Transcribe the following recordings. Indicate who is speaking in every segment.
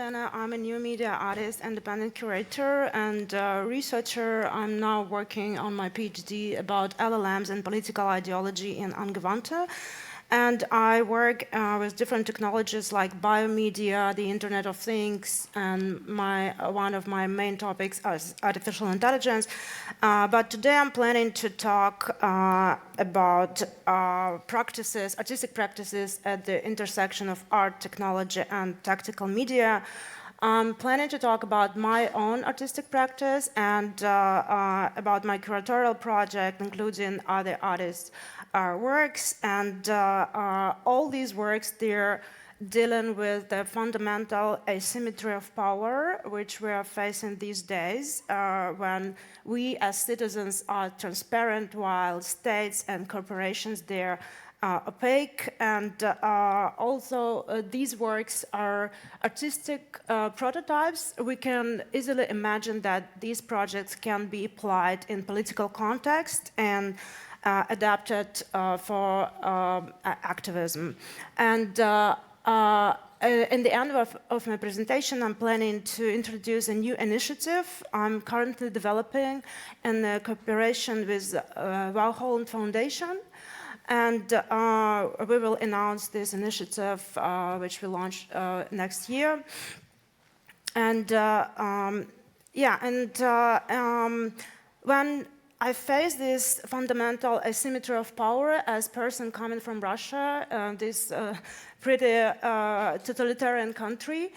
Speaker 1: Elena. I'm a new media artist, independent curator, and researcher. I'm now working on my PhD about LLMs and political ideology in Angewandte. And I work with different technologies like biomedia, the Internet of Things, and one of my main topics is artificial intelligence. But today I'm planning to talk about artistic practices at the intersection of art, technology, and tactical media. I'm planning to talk about my own artistic practice and about my curatorial project, including other artists' works. And all these works, they're dealing with the fundamental asymmetry of power, which we are facing these days, when we as citizens are transparent, while states and corporations, they're opaque, and also these works are artistic prototypes. We can easily imagine that these projects can be applied in political context and adapted for activism. And in the end of my presentation, I'm planning to introduce a new initiative I'm currently developing in cooperation with Wouw Holland Foundation. And we will announce this initiative, which will launch next year. And when I face this fundamental asymmetry of power as a person coming from Russia, this pretty totalitarian country,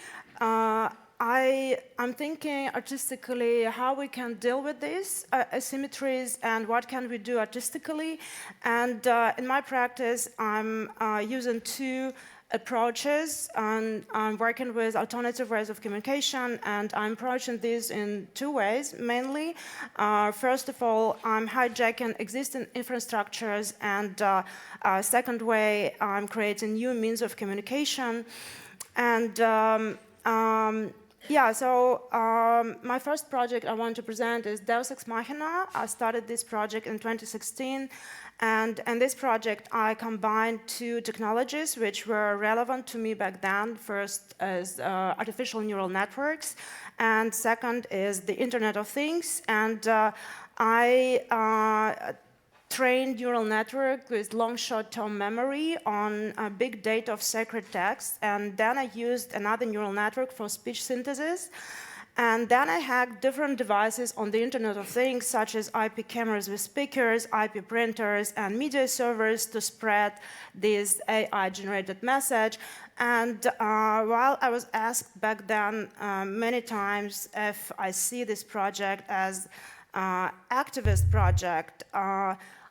Speaker 1: I'm thinking artistically how we can deal with these asymmetries and what can we do artistically. And in my practice, I'm using two approaches. And I'm working with alternative ways of communication, and I'm approaching this in two ways, mainly. First of all, I'm hijacking existing infrastructures, and second way, I'm creating new means of communication. And my first project I want to present is Deus Ex Machina. I started this project in 2016, and in this project I combined two technologies which were relevant to me back then. First is artificial neural networks, and second is the Internet of Things. And I trained neural network with long short-term memory on big data of sacred text, and then I used another neural network for speech synthesis. And then I hacked different devices on the Internet of Things, such as IP cameras with speakers, IP printers, and media servers to spread this AI-generated message. And while I was asked back then many times if I see this project as activist project,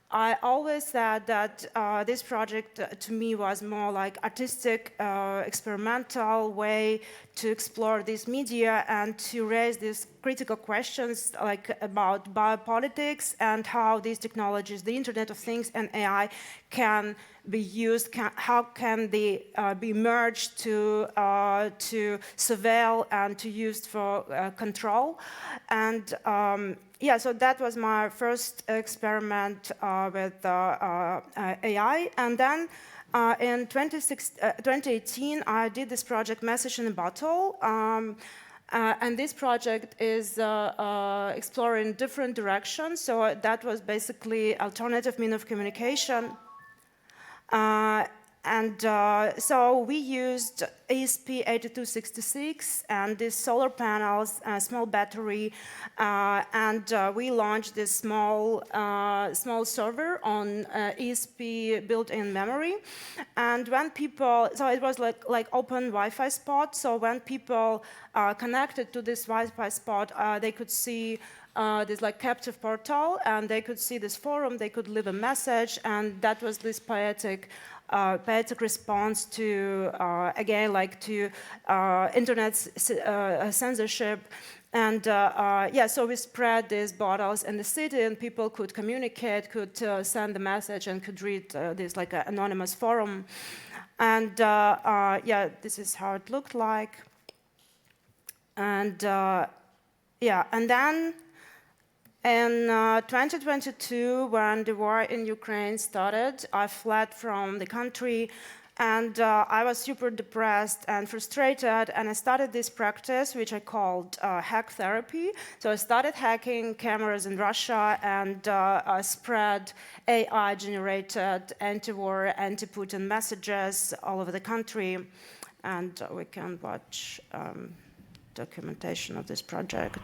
Speaker 1: I always said that this project to me was more like artistic, experimental way to explore this media and to raise these critical questions like about biopolitics and how these technologies, the Internet of Things and AI, can be used, how can they be merged to surveil and to use for control. And so that was my first experiment with AI. And then in 2018, I did this project, Message in a Bottle. And this project is exploring different directions. So that was basically alternative means of communication. So we used ESP8266 and these solar panels, small battery, and we launched this small server on ESP built-in memory. And when people, so it was like open Wi-Fi spot. So when people connected to this Wi-Fi spot, they could see this like captive portal, and they could see this forum, they could leave a message, and that was this poetic response to, again, like to internet censorship. And so we spread these bottles in the city, and people could communicate, could send the message, and could read this like anonymous forum. And this is how it looked like. And and then in 2022, when the war in Ukraine started, I fled from the country And I was super depressed and frustrated, and I started this practice, which I called hack therapy. So I started hacking cameras in Russia and I spread AI-generated anti-war, anti-Putin messages all over the country. And we can watch documentation of this project.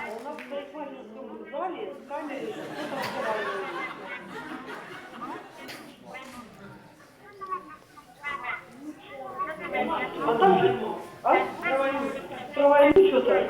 Speaker 2: У нас в Байкальському залі самі Провалить что-то.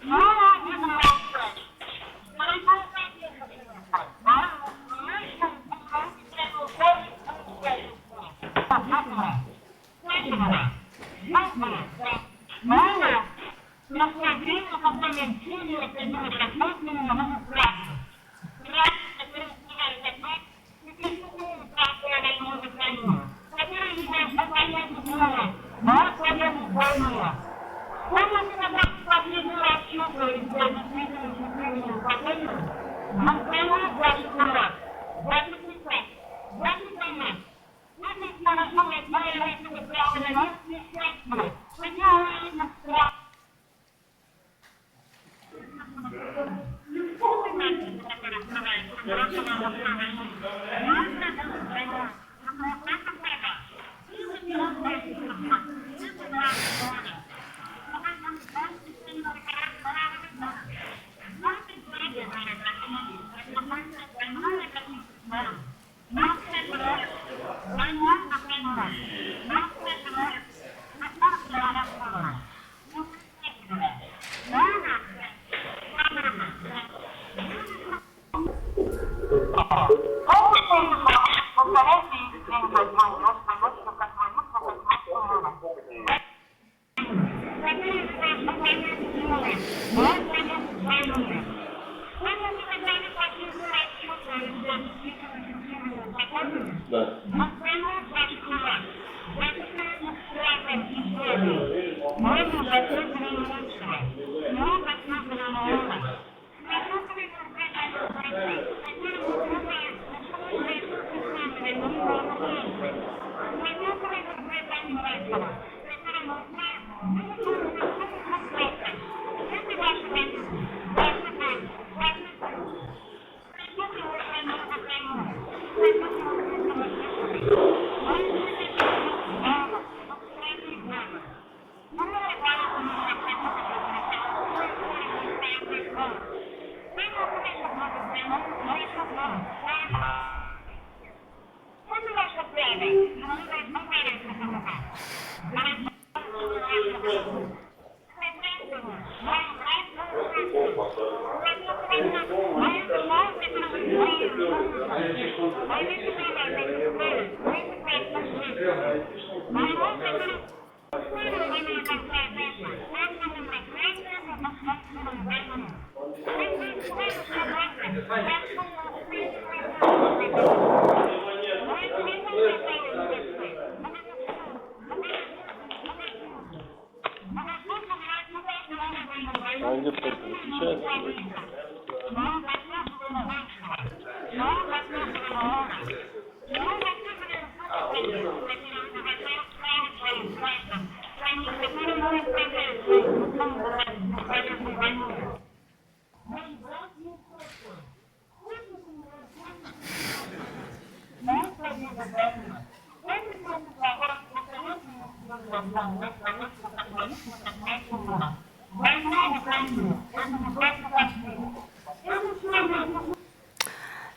Speaker 2: Ага, давай.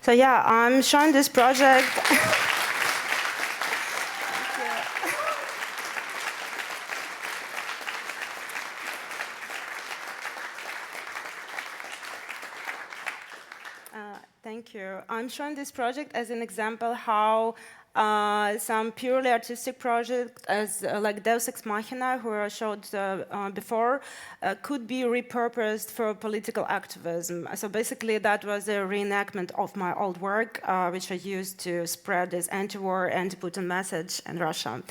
Speaker 1: So yeah, I'm showing this project. Thank you. I'm showing this project as an example how some purely artistic projects, as like Deus Ex Machina, who I showed before, could be repurposed for political activism. So basically, that was a reenactment of my old work, which I used to spread this anti-war, anti-Putin message in Russia.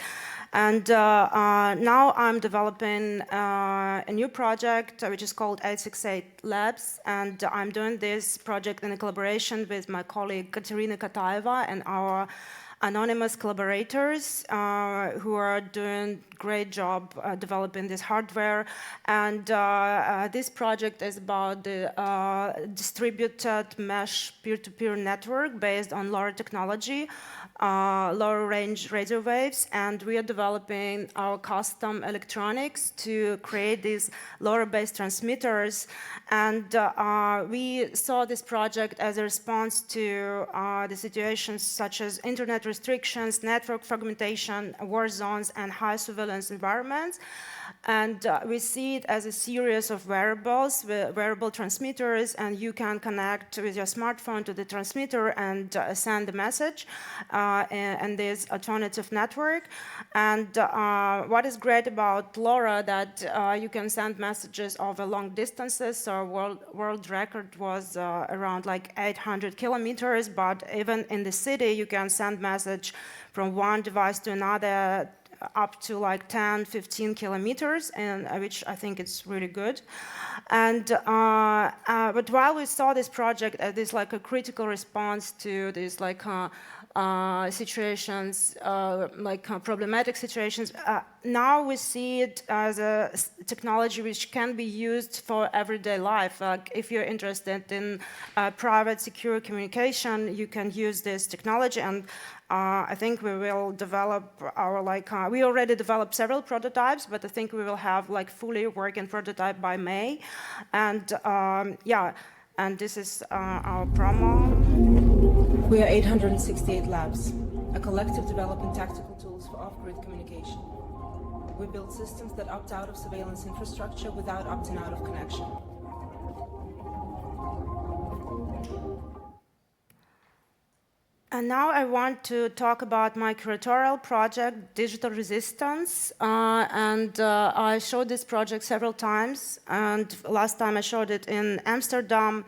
Speaker 1: And now I'm developing a new project which is called 868 Labs, and I'm doing this project in a collaboration with my colleague Katerina Kataeva and our anonymous collaborators who are doing great job developing this hardware. And this project is about the distributed mesh peer-to-peer network based on LoRa technology, lower range radio waves, and we are developing our custom electronics to create these LoRa-based transmitters. And we saw this project as a response to the situations such as internet restrictions, network fragmentation, war zones, and high surveillance environments. And we see it as a series of wearables, wearable transmitters, and you can connect with your smartphone to the transmitter and send the message and this alternative network. And what is great about LoRa that you can send messages over long distances. So world record was around like 800 kilometers, but even in the city, you can send message from one device to another up to like 10, 15 kilometers, and which I think is really good. And but while we saw this project as this like a critical response to these like situations, problematic situations, now we see it as a technology which can be used for everyday life. Like if you're interested in private, secure communication, you can use this technology. And I think we will develop our we already developed several prototypes, but I think we will have like fully working prototype by May. And yeah, and this is our promo. We are 868 Labs, a collective developing tactical tools for off-grid communication. We build systems that opt out of surveillance infrastructure without opting out of connection. And now I want to talk about my curatorial project, Digital Resistance. I showed this project several times. And last time I showed it in Amsterdam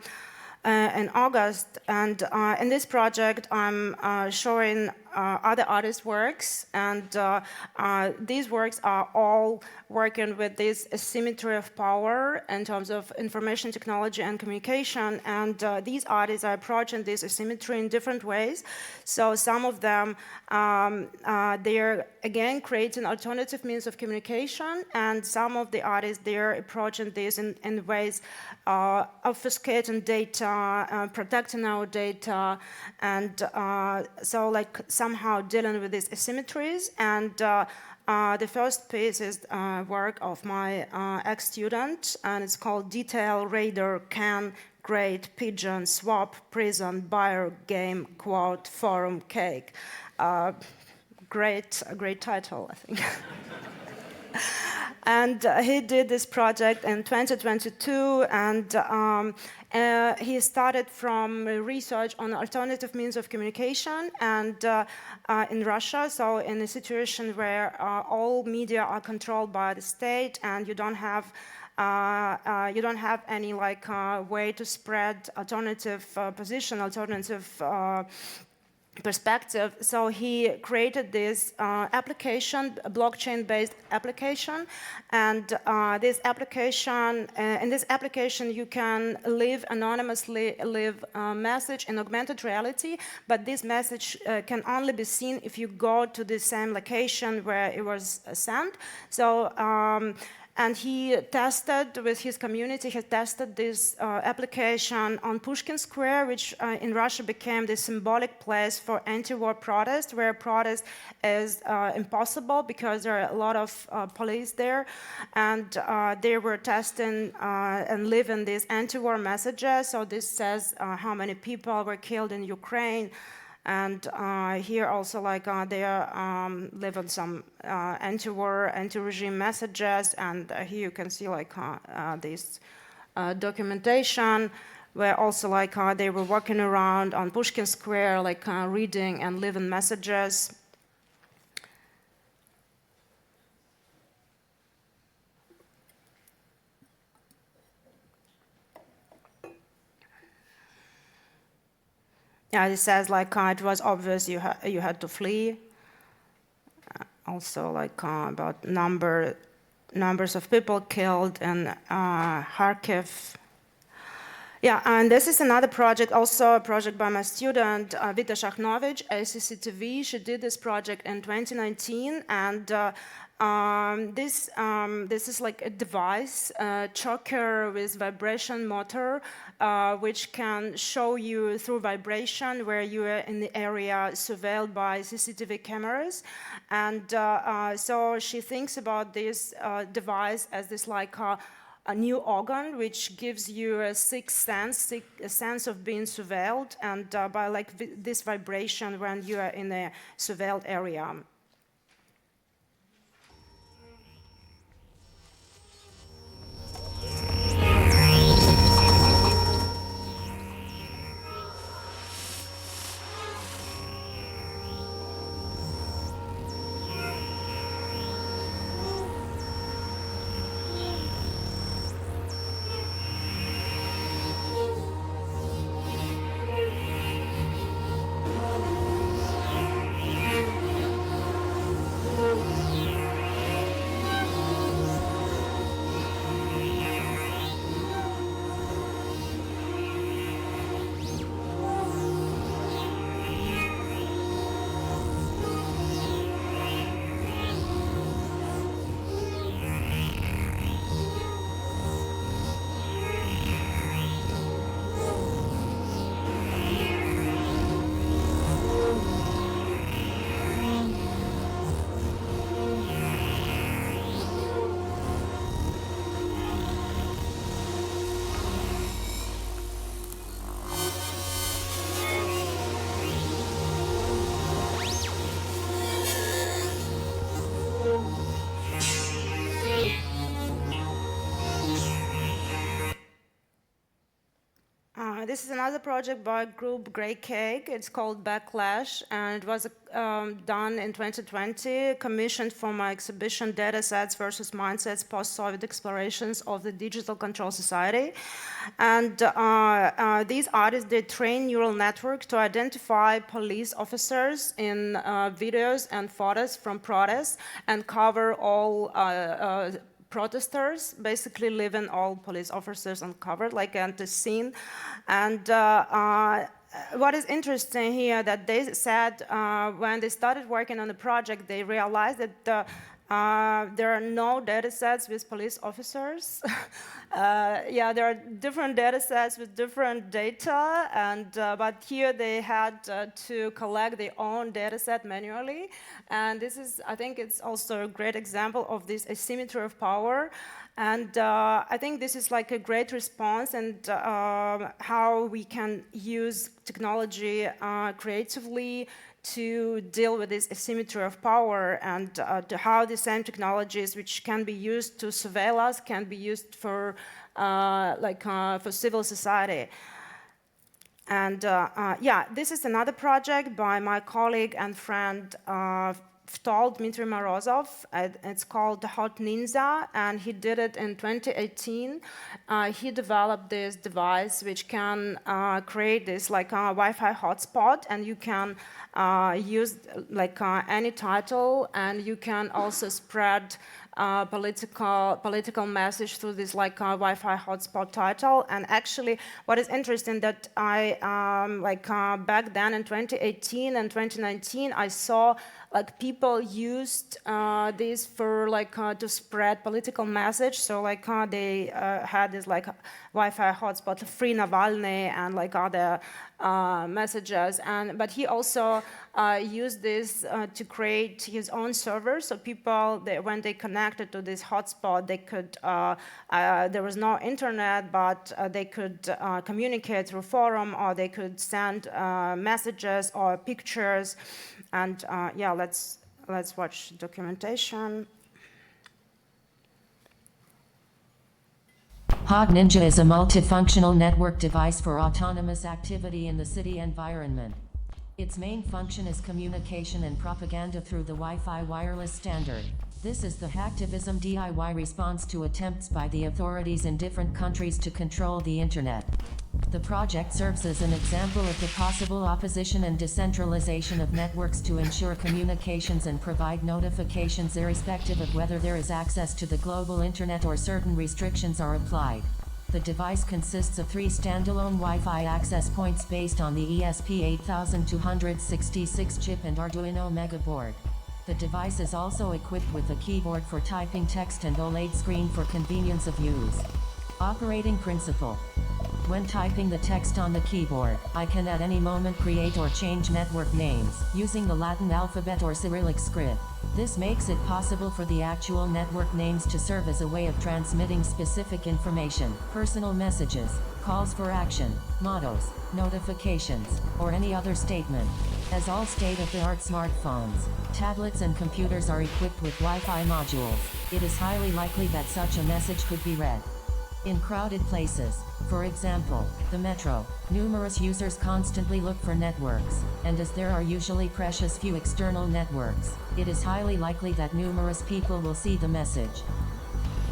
Speaker 1: in August. And in this project, I'm showing other artists' works. And these works are all working with this asymmetry of power in terms of information technology and communication. And these artists are approaching this asymmetry in different ways. So some of them, they're again creating alternative means of communication. And some of the artists, they're approaching this in ways obfuscating data, protecting our data, and so like somehow dealing with these asymmetries. And the first piece is work of my ex-student, and it's called Detail, Radar, Can, Grade, Pigeon, Swap, Prison, Buyer, Game, Quote, Forum, Cake. Great title, I think. And he did this project in 2022, and he started from research on alternative means of communication and in Russia, so in a situation where all media are controlled by the state and you don't have any like way to spread alternative position, alternative perspective. So he created this application, a blockchain-based application, and this application, in this application you can anonymously leave a message in augmented reality, but this message can only be seen if you go to the same location where it was sent. So and he tested with his community, he tested this application on Pushkin Square, which in Russia became the symbolic place for anti-war protest, where protest is impossible because there are a lot of police there. And they were testing and leaving these anti-war messages. So this says how many people were killed in Ukraine. And here also like they are leaving some anti-war, anti-regime messages, and here you can see like this documentation where also like they were walking around on Pushkin Square, like reading and leaving messages. Yeah, it says like it was obvious you had to flee. also like about numbers of people killed in Kharkiv. Yeah, and this is another project, also a project by my student, Vita Shakhnovich, ACCTV. She did this project in 2019, and this is like a device, a choker with vibration motor, which can show you through vibration where you are in the area surveilled by CCTV cameras. And so she thinks about this device as this like a new organ which gives you a sixth sense, a sense of being surveilled, and by like this vibration when you are in a surveilled area. This is another project by group Grey Cake. It's called Backlash, and it was done in 2020, commissioned for my exhibition Datasets versus Mindsets, Post-Soviet Explorations of the Digital Control Society. And these artists, they train neural networks to identify police officers in videos and photos from protests and cover all protesters, basically leaving all police officers uncovered, like at the scene. And what is interesting here that they said when they started working on the project, they realized that there are no data sets with police officers. Yeah, there are different data sets with different data, and but here they had to collect their own data set manually. And this is, I think it's also a great example of this asymmetry of power. And I think this is like a great response, and how we can use technology creatively to deal with this asymmetry of power, and to how the same technologies which can be used to surveil us can be used for for civil society. And yeah, this is another project by my colleague and friend Dmitry Morozov. It's called the Hot Ninja, and he did it in 2018. He developed this device which can create this like a Wi-Fi hotspot, and you can use like any title, and you can also spread political message through this like Wi-Fi hotspot title. And actually, what is interesting that I back then in 2018 and 2019, I saw like people used this for like to spread political message. So like they had this like Wi-Fi hotspot, free Navalny, and like other messages. And but he also used this to create his own server. So people, when they connected to this hotspot, they could there was no internet, but they could communicate through forum, or they could send messages or pictures. And yeah, let's watch documentation.
Speaker 3: Hot Ninja is a multifunctional network device for autonomous activity in the city environment. Its main function is communication and propaganda through the Wi-Fi wireless standard. This is the hacktivism DIY response to attempts by the authorities in different countries to control the internet. The project serves as an example of the possible opposition and decentralization of networks to ensure communications and provide notifications irrespective of whether there is access to the global internet or certain restrictions are applied. The device consists of 3 standalone Wi-Fi access points based on the ESP8266 chip and Arduino Mega board. The device is also equipped with a keyboard for typing text and OLED screen for convenience of use. Operating principle. When typing the text on the keyboard, I can at any moment create or change network names, using the Latin alphabet or Cyrillic script. This makes it possible for the actual network names to serve as a way of transmitting specific information, personal messages, calls for action, mottos, notifications, or any other statement. As all state-of-the-art smartphones, tablets and computers are equipped with Wi-Fi modules, it is highly likely that such a message could be read. In crowded places, for example, the metro, numerous users constantly look for networks, and as there are usually precious few external networks, it is highly likely that numerous people will see the message.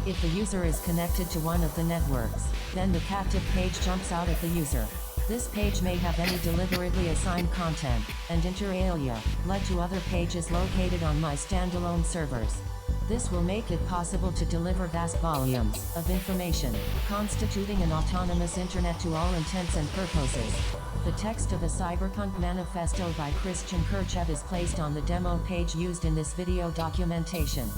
Speaker 3: If the user is connected to one of the networks, then the captive page jumps out at the user. This page may have any deliberately assigned content, and inter alia, led to other pages located on my standalone servers. This will make it possible to deliver vast volumes of information, constituting an autonomous internet to all intents and purposes. The text of a cyberpunk manifesto by Christian Kirchev is placed on the demo page used in this video documentation.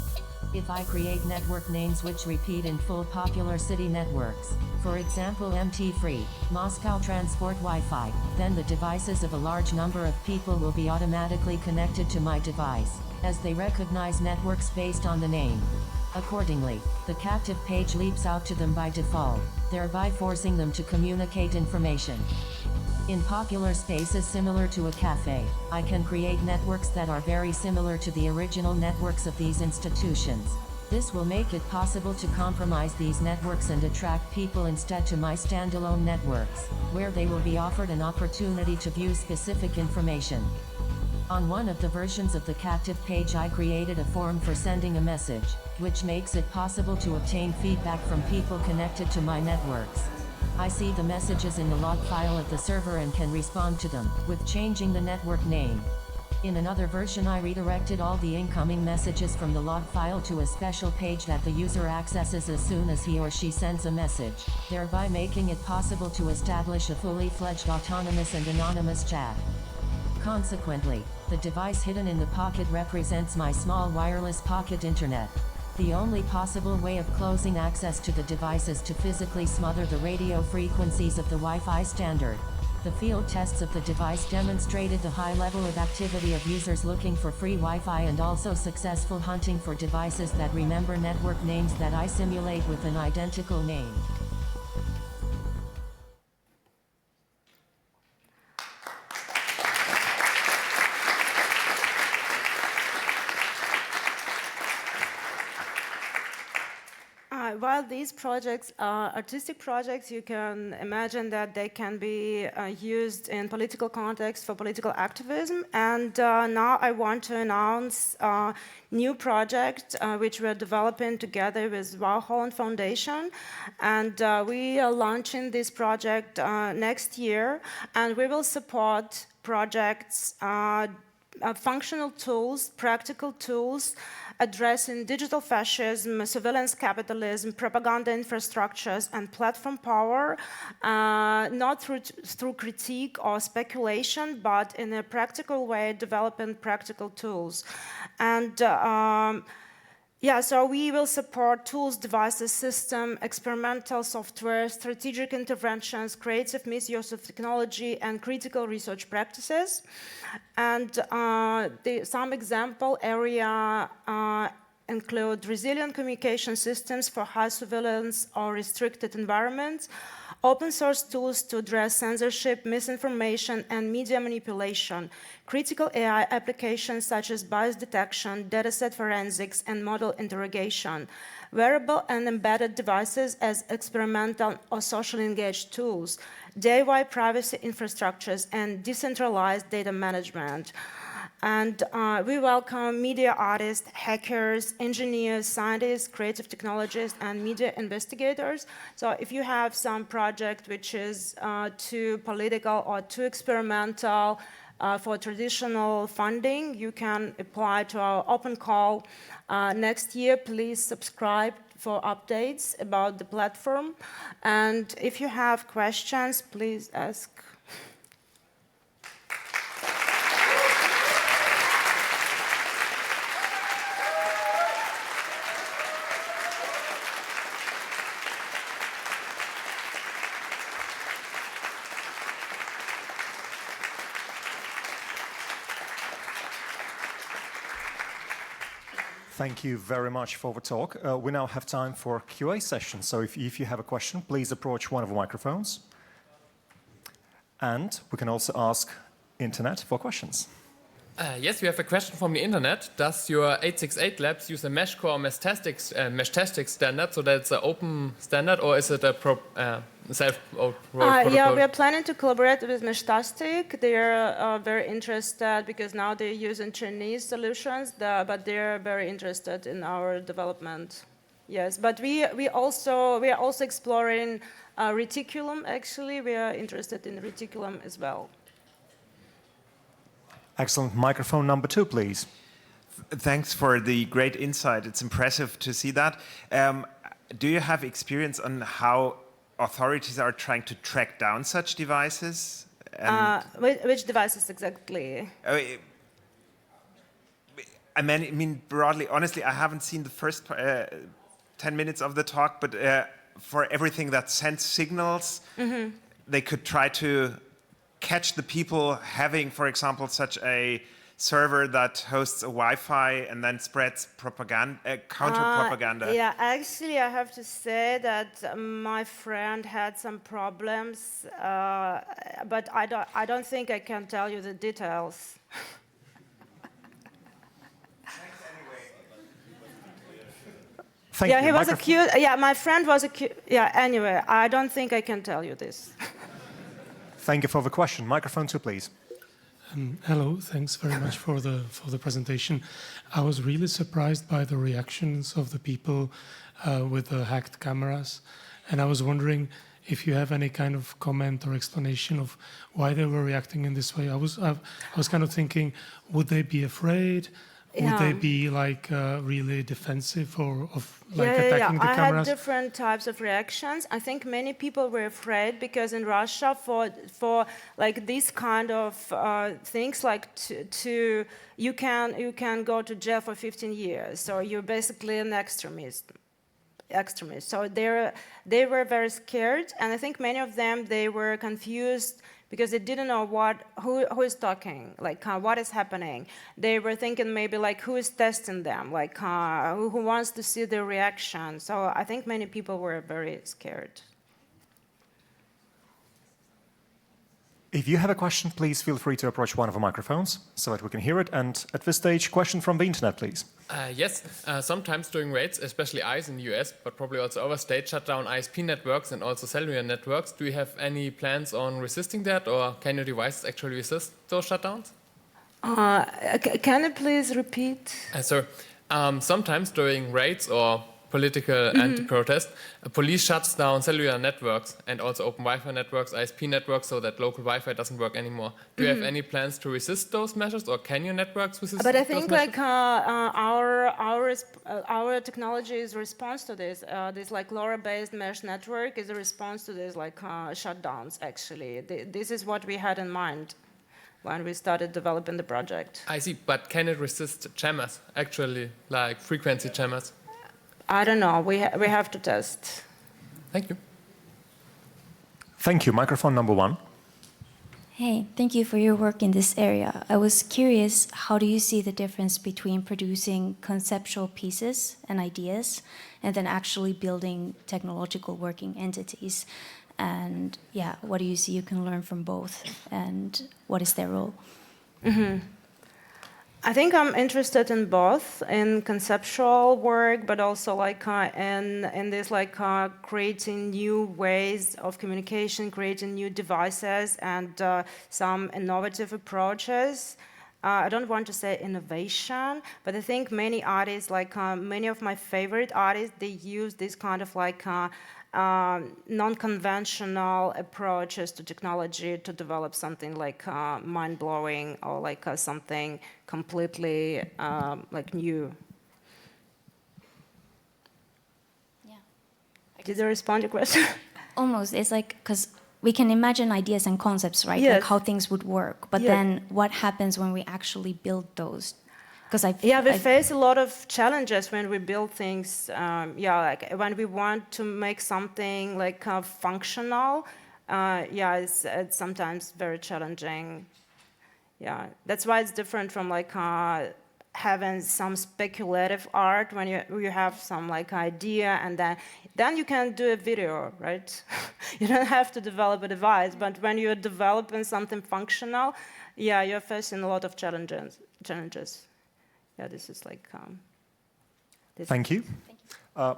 Speaker 3: If I create network names which repeat in full popular city networks, for example MT-Free, Moscow Transport Wi-Fi, then the devices of a large number of people will be automatically connected to my device, as they recognize networks based on the name. Accordingly, the captive page leaps out to them by default, thereby forcing them to communicate information. In popular spaces similar to a cafe, I can create networks that are very similar to the original networks of these institutions. This will make it possible to compromise these networks and attract people instead to my standalone networks, where they will be offered an opportunity to view specific information. On one of the versions of the captive page I created a form for sending a message, which makes it possible to obtain feedback from people connected to my networks. I see the messages in the log file of the server and can respond to them, with changing the network name. In another version I redirected all the incoming messages from the log file to a special page that the user accesses as soon as he or she sends a message, thereby making it possible to establish a fully fledged autonomous and anonymous chat. Consequently, the device hidden in the pocket represents my small wireless pocket internet. The only possible way of closing access to the device is to physically smother the radio frequencies of the Wi-Fi standard. The field tests of the device demonstrated the high level of activity of users looking for free Wi-Fi and also successful hunting for devices that remember network names that I simulate with an identical name.
Speaker 1: While these projects are artistic projects, you can imagine that they can be used in political context for political activism. And now I want to announce a new project which we're developing together with Wow Holland Foundation. And we are launching this project next year, and we will support projects, functional tools, practical tools, addressing digital fascism, surveillance capitalism, propaganda infrastructures, and platform power, not through critique or speculation, but in a practical way, developing practical tools. And so we will support tools, devices, system, experimental software, strategic interventions, creative misuse of technology, and critical research practices. And some example area include resilient communication systems for high surveillance or restricted environments, open source tools to address censorship, misinformation, and media manipulation, critical AI applications such as bias detection, dataset forensics, and model interrogation, wearable and embedded devices as experimental or socially engaged tools, DIY privacy infrastructures, and decentralized data management. And we welcome media artists, hackers, engineers, scientists, creative technologists, and media investigators. So if you have some project which is too political or too experimental for traditional funding, you can apply to our open call next year. Please subscribe for updates about the platform. And if you have questions, please ask.
Speaker 4: Thank you very much for the talk. We now have time for QA session. So if you have a question, please approach one of the microphones. And we can also ask internet for questions.
Speaker 5: Yes, we have a question from the internet. Does your 868 Labs use a Meshcore or Meshtastic standard, so that it's an open standard, or is it a self-wrote protocol?
Speaker 1: Yeah, we are planning to collaborate with Meshtastic. They are very interested because now they're using Chinese solutions, but they're very interested in our development. Yes, but we are also exploring Reticulum. Actually, we are interested in Reticulum as well.
Speaker 4: Excellent. Microphone number 2, please.
Speaker 6: Thanks for the great insight. It's impressive to see that. Do you have experience on how authorities are trying to track down such devices?
Speaker 1: Which devices exactly?
Speaker 6: I mean, broadly, honestly, I haven't seen the first 10 minutes of the talk, but for everything that sends signals, they could try to catch the people having, for example, such a server that hosts a Wi-Fi and then spreads propaganda, counter-propaganda.
Speaker 1: Yeah, actually, I have to say that my friend had some problems, but I don't think I can tell you the details.
Speaker 4: Thank
Speaker 1: Yeah,
Speaker 4: you.
Speaker 1: he was accused. Yeah, my friend was accused. Yeah, anyway, I don't think I can tell you this.
Speaker 4: Thank you for the question. Microphone 2, please.
Speaker 7: Hello, thanks very much for the presentation. I was really surprised by the reactions of the people with the hacked cameras, and I was wondering if you have any kind of comment or explanation of why they were reacting in this way. I was kind of thinking, would they be afraid? Would they be like really defensive or attacking the cameras?
Speaker 1: I had different types of reactions. I think many people were afraid because in Russia, for like these kind of things, like you can go to jail for 15 years. So you're basically an extremist. So they were very scared, and I think many of them, they were confused because they didn't know who is talking, like what is happening. They were thinking maybe like who is testing them, like who wants to see their reaction. So I think many people were very scared.
Speaker 4: If you have a question, please feel free to approach one of the microphones so that we can hear it. And at this stage, question from the internet, please.
Speaker 5: Yes, sometimes during raids, especially ICE in the US, but probably also other states, shut down ISP networks and also cellular networks. Do you have any plans on resisting that, or can your devices actually resist those shutdowns?
Speaker 1: Can you please repeat?
Speaker 5: Sometimes during raids or political anti-protest, police shuts down cellular networks and also open Wi-Fi networks, ISP networks, so that local Wi-Fi doesn't work anymore. Do you have any plans to resist those measures, or can your networks resist those measures?
Speaker 1: But I think like our technology is a response to this. This like LoRa-based mesh network is a response to this like shutdowns. Actually, this is what we had in mind when we started developing the project.
Speaker 5: I see, but can it resist jammers, actually, like frequency jammers?
Speaker 1: I don't know. We have to test.
Speaker 5: Thank you.
Speaker 4: Thank you. Microphone number 1.
Speaker 8: Hey, thank you for your work in this area. I was curious, how do you see the difference between producing conceptual pieces and ideas and then actually building technological working entities? And yeah, what do you see you can learn from both, and what is their role?
Speaker 1: I think I'm interested in both, in conceptual work, but also like in this like creating new ways of communication, creating new devices, and some innovative approaches. I don't want to say innovation, but I think many artists, like many of my favorite artists, they use this kind of like non-conventional approaches to technology to develop something like mind-blowing or like something completely like new.
Speaker 8: Yeah.
Speaker 1: Did I respond to your question?
Speaker 8: Almost. It's like, because we can imagine ideas and concepts, right?
Speaker 1: Yes.
Speaker 8: Like how things would work. But
Speaker 1: Yeah.
Speaker 8: then what happens when we actually build those? Because
Speaker 1: We face a lot of challenges when we build things. Like when we want to make something like functional. It's sometimes very challenging. Yeah, that's why it's different from like having some speculative art when you have some like idea and then you can do a video, right? You don't have to develop a device, but when you're developing something functional, you're facing a lot of challenges. Yeah, this is like.
Speaker 4: Thank you.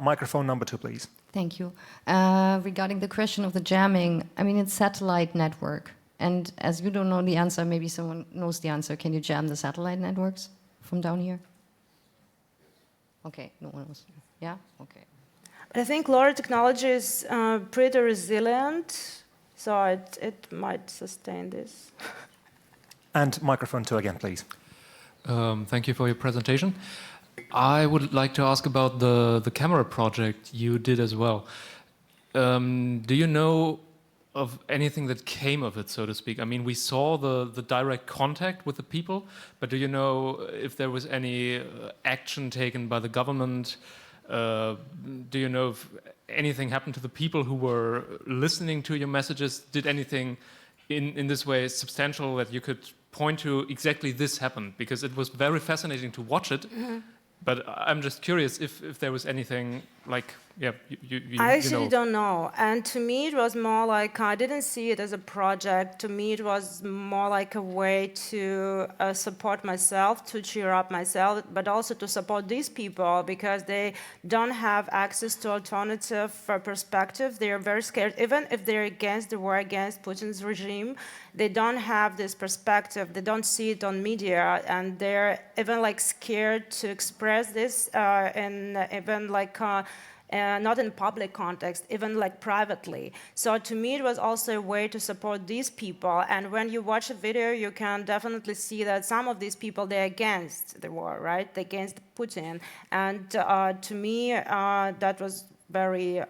Speaker 4: Microphone number 2, please.
Speaker 9: Thank you. Regarding the question of the jamming, I mean, it's satellite network. And as you don't know the answer, maybe someone knows the answer. Can you jam the satellite networks from down here? Okay, no one knows. Yeah? Okay.
Speaker 1: I think LoRa technology is pretty resilient, so it might sustain this.
Speaker 4: And microphone 2 again, please.
Speaker 10: Thank you for your presentation. I would like to ask about the camera project you did as well. Do you know of anything that came of it, so to speak? I mean, we saw the direct contact with the people, but do you know if there was any action taken by the government? Do you know if anything happened to the people who were listening to your messages? Did anything in this way substantial that you could point to exactly this happened? Because it was very fascinating to watch it, but I'm just curious if there was anything like,
Speaker 1: I actually don't know. And to me, it was more like, I didn't see it as a project. To me, it was more like a way to support myself, to cheer up myself, but also to support these people because they don't have access to alternative perspective. They are very scared. Even if they're against the war against Putin's regime, they don't have this perspective. They don't see it on media, and they're even like scared to express this, and even like not in public context, even like privately. So to me, it was also a way to support these people. And when you watch a video, you can definitely see that some of these people, they're against the war, right? They're against Putin. And to me, that was very,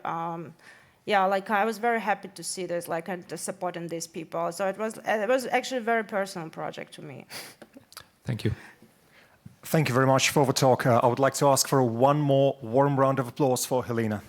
Speaker 1: like I was very happy to see this, like supporting these people. So it was actually a very personal project to me.
Speaker 10: Thank you.
Speaker 4: Thank you very much for the talk. I would like to ask for one more warm round of applause for Helena.